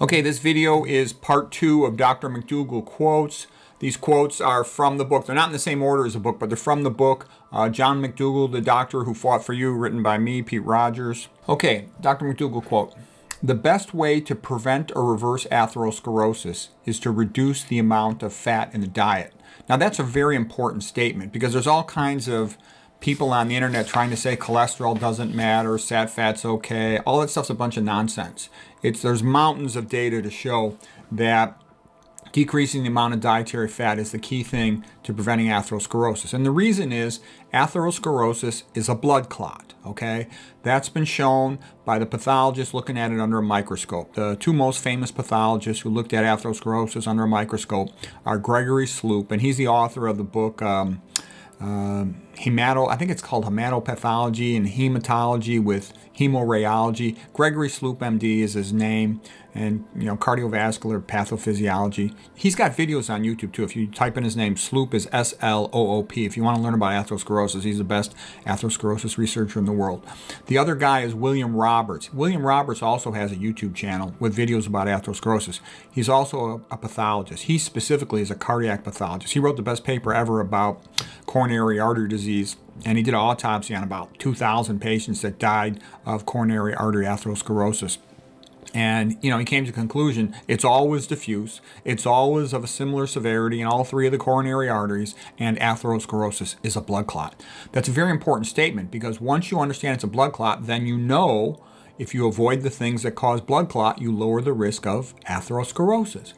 Okay, this video is part 2 of Dr. McDougall quotes. These quotes are from the book. They're not in the same order as the book, but they're from the book John McDougall, the Doctor Who Fought for You, written by me, Pete Rogers. Okay, Dr. McDougall quote. The best way to prevent or reverse atherosclerosis is to reduce the amount of fat in the diet. Now that's a very important statement because there's all kinds of people on the internet trying to say cholesterol doesn't matter, sat fat's okay. All that stuff's a bunch of nonsense. There's mountains of data to show that decreasing the amount of dietary fat is the key thing to preventing atherosclerosis. And the reason is atherosclerosis is a blood clot, okay? That's been shown by the pathologists looking at it under a microscope. The two most famous pathologists who looked at atherosclerosis under a microscope are Gregory Sloop, and he's the author of the book I think it's called Hematopathology and Hematology with Hemorrheology. Gregory Sloop, MD, is his name, and cardiovascular pathophysiology. He's got videos on YouTube too. If you type in his name, Sloop is S-L-O-O-P. If you want to learn about atherosclerosis, he's the best atherosclerosis researcher in the world. The other guy is William Roberts. William Roberts also has a YouTube channel with videos about atherosclerosis. He's also a pathologist. He specifically is a cardiac pathologist. He wrote the best paper ever about coronary artery disease, and he did an autopsy on about 2,000 patients that died of coronary artery atherosclerosis. And, he came to the conclusion it's always diffuse, it's always of a similar severity in all three of the coronary arteries, and atherosclerosis is a blood clot. That's a very important statement because once you understand it's a blood clot, then if you avoid the things that cause blood clot, you lower the risk of atherosclerosis.